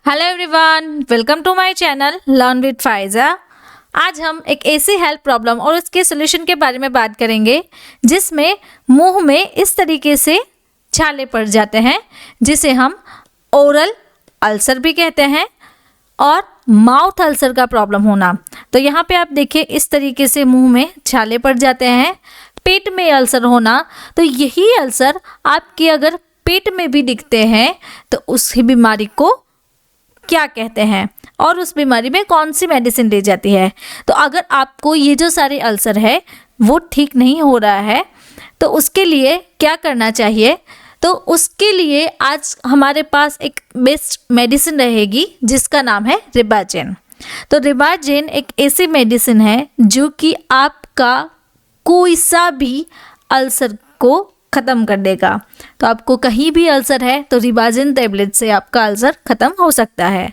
Hello everyone, welcome to my channel learn with Faiza. आज हम एक ऐसी हेल्थ प्रॉब्लम और उसके सोल्यूशन के बारे में बात करेंगे जिसमें मुंह में इस तरीके से छाले पड़ जाते हैं, जिसे हम ओरल अल्सर भी कहते हैं, और माउथ अल्सर का प्रॉब्लम होना। तो यहाँ पे आप देखिए, इस तरीके से मुंह में छाले पड़ जाते हैं। पेट में अल्सर होना, तो यही अल्सर आपके अगर पेट में भी दिखते हैं तो उस बीमारी को क्या कहते हैं और उस बीमारी में कौन सी मेडिसिन ली जाती है। तो अगर आपको ये जो सारे अल्सर है वो ठीक नहीं हो रहा है तो उसके लिए क्या करना चाहिए, तो उसके लिए आज हमारे पास एक बेस्ट मेडिसिन रहेगी जिसका नाम है रिबाजेन। तो रिबाजेन एक ऐसी मेडिसिन है जो कि आपका कोई सा भी अल्सर को ख़त्म कर देगा। तो आपको कहीं भी अल्सर है तो रिबाजेन टैबलेट से आपका अल्सर ख़त्म हो सकता है।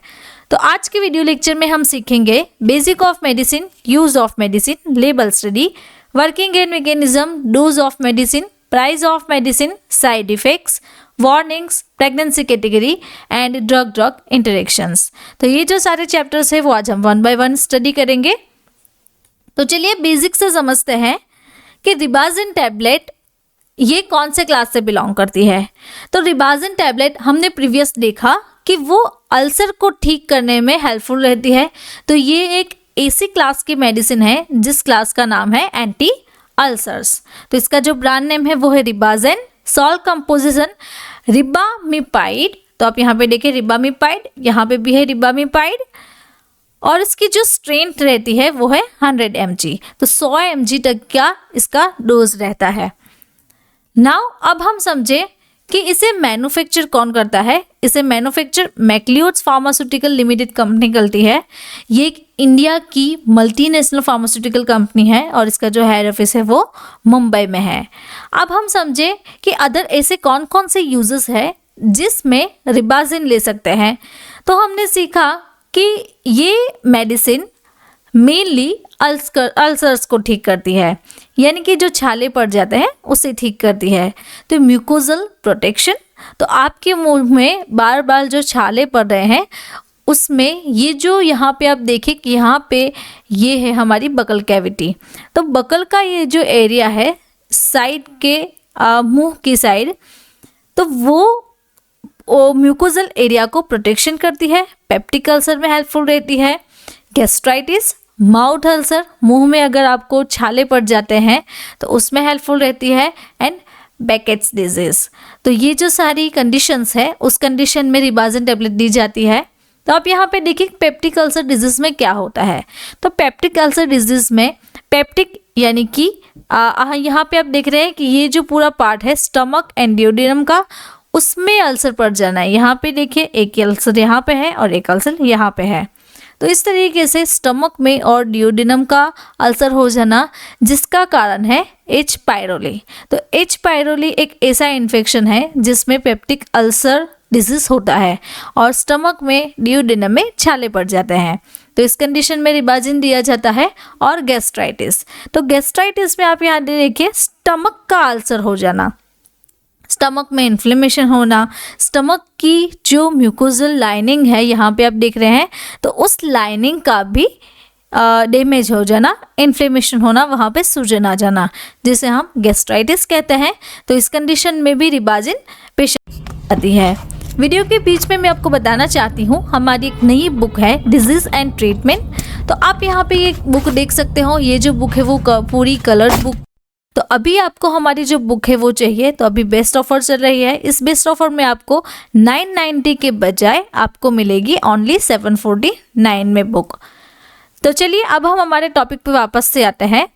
तो आज के वीडियो लेक्चर में हम सीखेंगे basic of medicine, use of medicine, label study, working and mechanism, dose of medicine, price of medicine, side effects, warnings, pregnancy category and drug drug interactions. तो ये जो सारे चैप्टर्स है वो आज हम 1 बाय 1 स्टडी करेंगे। तो चलिए बेसिक से समझते हैं कि रिबाजेन टैबलेट ये कौन से क्लास से बिलोंग करती है। तो रिबाजेन टैबलेट हमने प्रीवियस देखा कि वो अल्सर को ठीक करने में हेल्पफुल रहती है। तो ये एक ऐसी क्लास की मेडिसिन है जिस क्लास का नाम है एंटी अल्सर्स। तो इसका जो ब्रांड नेम है वो है रिबाजेन। सॉल्ट कंपोजिशन रिबामिपाइड, तो आप यहाँ पे देखिए रिबामिपाइड, यहाँ पे भी है रिबामिपाइड, और इसकी जो स्ट्रेंथ रहती है वो है 100 mg। तो 100 mg तक का इसका डोज रहता है। नाउ अब हम समझे कि इसे मैन्युफैक्चर कौन करता है। इसे मैन्युफैक्चर मैक्लियोड्स फार्मास्यूटिकल लिमिटेड कंपनी करती है। ये एक इंडिया की मल्टीनेशनल फार्मास्यूटिकल कंपनी है और इसका जो हेड ऑफिस है वो मुंबई में है। अब हम समझे कि अदर ऐसे कौन कौन से यूजेस है जिसमें रिबाजेन ले सकते हैं। तो हमने सीखा कि ये मेडिसिन मेनली अल्सर्स को ठीक करती है, यानी कि जो छाले पड़ जाते हैं उसे ठीक करती है। तो म्यूकोजल प्रोटेक्शन, तो आपके मुंह में बार बार जो छाले पड़ रहे हैं उसमें ये जो यहाँ पे आप देखें कि यहाँ पे ये है हमारी बकल कैविटी। तो बकल का ये जो एरिया है साइड के मुंह की साइड, तो वो म्यूकोजल एरिया को प्रोटेक्शन करती है, पेप्टिक अल्सर में हेल्पफुल रहती है। गैस्ट्राइटिस, माउथ अल्सर, मुंह में अगर आपको छाले पड़ जाते हैं तो उसमें हेल्पफुल रहती है। एंड बैकेट्स डिजीज, तो ये जो सारी कंडीशंस है उस कंडीशन में रिबाजेन टैबलेट दी जाती है। तो आप यहाँ पे देखिए पेप्टिक अल्सर डिजीज में क्या होता है। तो पेप्टिक अल्सर डिजीज में पेप्टिक यानी कि यहाँ पे आप देख रहे हैं कि ये जो पूरा पार्ट है स्टमक एंड ड्यूडेनम का, उसमें अल्सर पड़ जाना है। यहाँ पे देखिए एक अल्सर यहाँ पे है और एक अल्सर यहाँ पे है। तो इस तरीके से स्टमक में और ड्यूडेनम का अल्सर हो जाना जिसका कारण है एच पायरोली। तो एच पायरोली एक ऐसा इन्फेक्शन है जिसमें पेप्टिक अल्सर डिजीज होता है और स्टमक में ड्यूडेनम में छाले पड़ जाते हैं। तो इस कंडीशन में रिबाजेन दिया जाता है। और गैस्ट्राइटिस, तो गैस्ट्राइटिस में आप यहाँ देखिए स्टमक का अल्सर हो जाना, स्टमक में इन्फ्लेमेशन होना, स्टमक की जो म्यूकोजल लाइनिंग है यहाँ पे आप देख रहे हैं, तो उस लाइनिंग का भी डैमेज हो जाना, इन्फ्लेमेशन होना, वहाँ पे सूजन आ जाना, जिसे हम गैस्ट्राइटिस कहते हैं। तो इस कंडीशन में भी रिबाजेन पेशेंट आती है। वीडियो के बीच में मैं आपको बताना चाहती हूँ हमारी एक नई बुक है डिजीज एंड ट्रीटमेंट। तो आप यहाँ पे ये बुक देख सकते हो। ये जो बुक है वो पूरी कलर्ड बुक। तो अभी आपको हमारी जो बुक है वो चाहिए तो अभी बेस्ट ऑफर चल रही है। इस बेस्ट ऑफर में आपको 990 के बजाय आपको मिलेगी ओनली 749 में बुक। तो चलिए अब हम हमारे टॉपिक पे वापस से आते हैं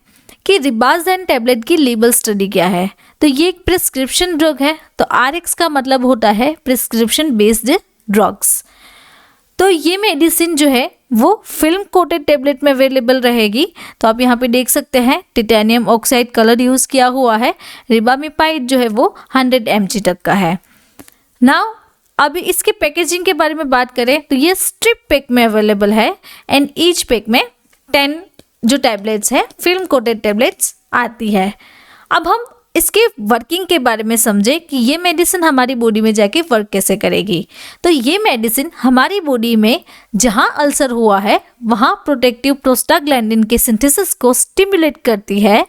कि रिबाजेन टैबलेट की लेबल स्टडी क्या है। तो ये एक प्रिस्क्रिप्शन ड्रग है। तो RX का मतलब होता है प्रिस्क्रिप्शन बेस्ड ड्रग्स। तो ये मेडिसिन जो है वो फिल्म कोटेड टेबलेट में अवेलेबल रहेगी। तो आप यहाँ पे देख सकते हैं टिटेनियम ऑक्साइड कलर यूज़ किया हुआ है। रिबामिपाइड जो है वो 100 mg तक का है। नाउ अभी इसके पैकेजिंग के बारे में बात करें तो ये स्ट्रिप पैक में अवेलेबल है एंड ईच पैक में 10 जो टैबलेट्स है फिल्म कोटेड टैबलेट्स आती है। अब हम इसके वर्किंग के बारे में समझे कि ये मेडिसिन हमारी बॉडी में जाके वर्क कैसे करेगी। तो ये मेडिसिन हमारी बॉडी में जहाँ अल्सर हुआ है वहाँ प्रोटेक्टिव प्रोस्टाग्लैंडिन के सिंथेसिस को स्टिमुलेट करती है,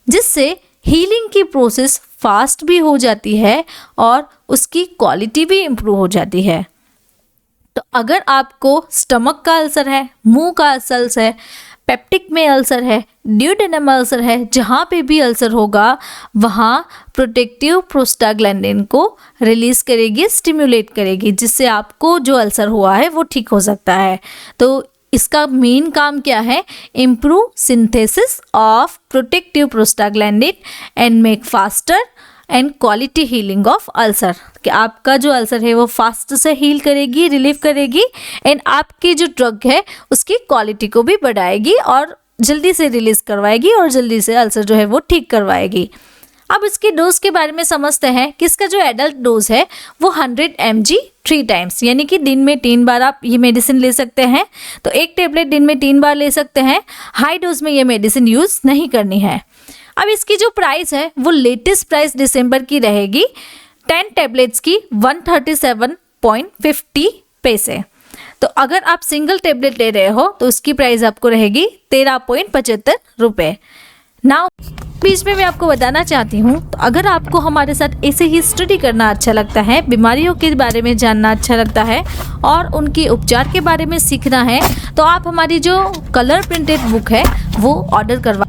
जिससे हीलिंग की प्रोसेस फास्ट भी हो जाती है और उसकी क्वालिटी भी इम्प्रूव हो जाती है। तो अगर आपको स्टमक का अल्सर है, मुंह का अल्सर है, पेप्टिक में अल्सर है, ड्यूडेनम अल्सर है, जहाँ पे भी अल्सर होगा वहाँ प्रोटेक्टिव प्रोस्टाग्लैंडिन को रिलीज करेगी, स्टिमुलेट करेगी, जिससे आपको जो अल्सर हुआ है वो ठीक हो सकता है। तो इसका मेन काम क्या है? Improve synthesis of protective prostaglandin and make faster and quality healing of ulcer, कि आपका जो अल्सर है वो फास्ट से हील करेगी, रिलीव करेगी, एंड आपकी जो ड्रग है उसकी क्वालिटी को भी बढ़ाएगी और जल्दी से रिलीज करवाएगी और जल्दी से अल्सर जो है वो ठीक करवाएगी। अब इसकी डोज के बारे में समझते हैं कि इसका जो एडल्ट डोज है वो 100 mg 3 टाइम्स, यानी कि दिन में 3 बार आप ये मेडिसिन ले सकते हैं। तो एक टेबलेट दिन में 3 बार ले सकते हैं। हाई डोज में ये मेडिसिन यूज़ नहीं करनी है। अब इसकी जो प्राइस है वो लेटेस्ट प्राइस दिसंबर की रहेगी 10 टैबलेट्स की 137.50 पैसे। तो अगर आप सिंगल टेबलेट ले रहे हो तो उसकी प्राइस आपको रहेगी 13.75 रुपये। नाउ बीच में मैं आपको बताना चाहती हूँ, तो अगर आपको हमारे साथ ऐसे ही स्टडी करना अच्छा लगता है, बीमारियों के बारे में जानना अच्छा लगता है और उनके उपचार के बारे में सीखना है, तो आप हमारी जो कलर प्रिंटेड बुक है वो ऑर्डर करवा।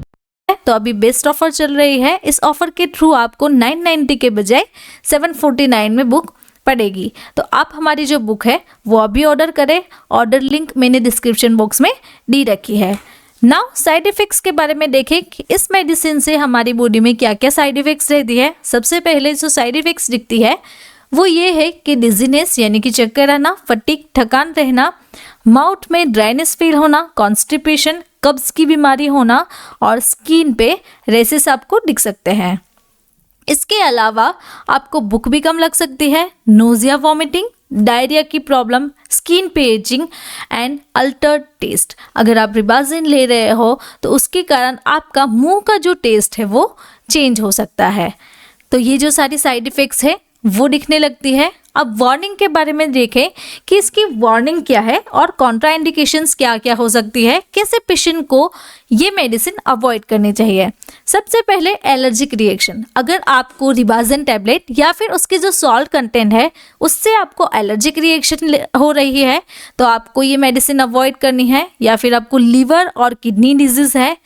तो अभी बेस्ट ऑफर चल रही है। इस ऑफर के थ्रू आपको 990 के बजाय 749 में बुक पड़ेगी। तो आप हमारी जो बुक है वो अभी ऑर्डर करें। ऑर्डर लिंक मैंने डिस्क्रिप्शन बॉक्स में दी रखी है। नाउ साइड इफ़ेक्ट्स के बारे में देखें कि इस मेडिसिन से हमारी बॉडी में क्या क्या साइड इफ़ेक्ट्स रहती है। सबसे पहले जो साइड इफ़ेक्ट्स दिखती है वो ये है कि डिजीनेस यानी कि चक्कर आना, फटीग थकान रहना, माउथ में ड्राइनेस फील होना, कॉन्स्टिपेशन कब्ज की बीमारी होना और स्किन पे रेसेस आपको दिख सकते हैं। इसके अलावा आपको भूख भी कम लग सकती है, नोजिया, वॉमिटिंग, डायरिया की प्रॉब्लम, स्किन पे एजिंग एंड अल्टर्ड टेस्ट। अगर आप रिबाजिन ले रहे हो तो उसके कारण आपका मुंह का जो टेस्ट है वो चेंज हो सकता है। तो ये जो सारी साइड इफ़ेक्ट्स है वो दिखने लगती है। अब वार्निंग के बारे में देखें कि इसकी वार्निंग क्या है और कॉन्ट्राइंडिकेशंस क्या क्या हो सकती है, कैसे पेशेंट को ये मेडिसिन अवॉइड करनी चाहिए। सबसे पहले एलर्जिक रिएक्शन। अगर आपको रिबाजिन टैबलेट या फिर उसके जो सॉल्ट कंटेंट है उससे आपको एलर्जिक रिएक्शन हो रही है तो आपको ये मेडिसिन अवॉइड करनी है। या फिर आपको लीवर और किडनी डिजीज़ है,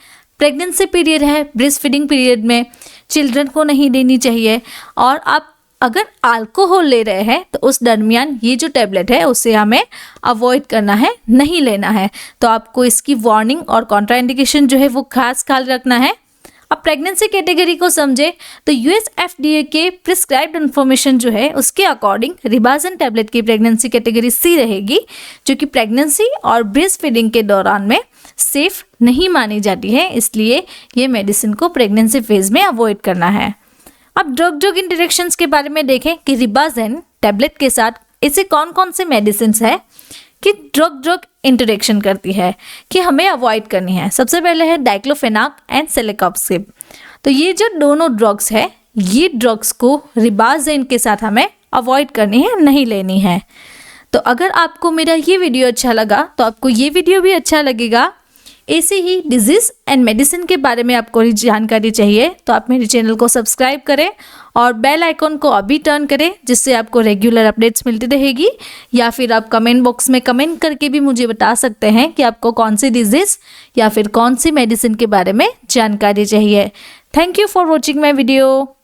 प्रेगनेंसी पीरियड है, ब्रेस्ट फीडिंग पीरियड में चिल्ड्रन को नहीं देनी चाहिए, और आप अगर अल्कोहल ले रहे हैं तो उस दरमियान ये जो टैबलेट है उसे हमें अवॉइड करना है, नहीं लेना है। तो आपको इसकी वार्निंग और कॉन्ट्राइंडिकेशन जो है वो खास ख्याल रखना है। अब प्रेगनेंसी कैटेगरी को समझे तो यूएस FDA के प्रिस्क्राइब्ड इन्फॉर्मेशन जो है उसके अकॉर्डिंग रिबाजिन टैबलेट की प्रेगनेंसी कैटेगरी C रहेगी, जो कि प्रेगनेंसी और ब्रेस्ट फीडिंग के दौरान में सेफ नहीं मानी जाती है। इसलिए ये मेडिसिन को प्रेगनेंसी फेज में अवॉइड करना है। अब ड्रग इंटरेक्शंस के बारे में देखें कि रिबाजिन टैबलेट के साथ ऐसे कौन कौन से मेडिसिन है कि ड्रग इंटरेक्शन करती है कि हमें अवॉइड करनी है। सबसे पहले है डाइक्लोफेनाक एंड सेलेकॉक्सिब। तो ये जो दोनों ड्रग्स है ये ड्रग्स को रिबाजिन के साथ हमें अवॉइड करनी है, नहीं लेनी है। तो अगर आपको मेरा ये वीडियो अच्छा लगा तो आपको ये वीडियो भी अच्छा लगेगा। ऐसे ही डिजीज़ एंड मेडिसिन के बारे में आपको जानकारी चाहिए तो आप मेरे चैनल को सब्सक्राइब करें और बेल आइकॉन को अभी टर्न करें, जिससे आपको रेगुलर अपडेट्स मिलती रहेगी। या फिर आप कमेंट बॉक्स में कमेंट करके भी मुझे बता सकते हैं कि आपको कौन सी डिजीज़ या फिर कौन सी मेडिसिन के बारे में जानकारी चाहिए। Thank you for watching my video.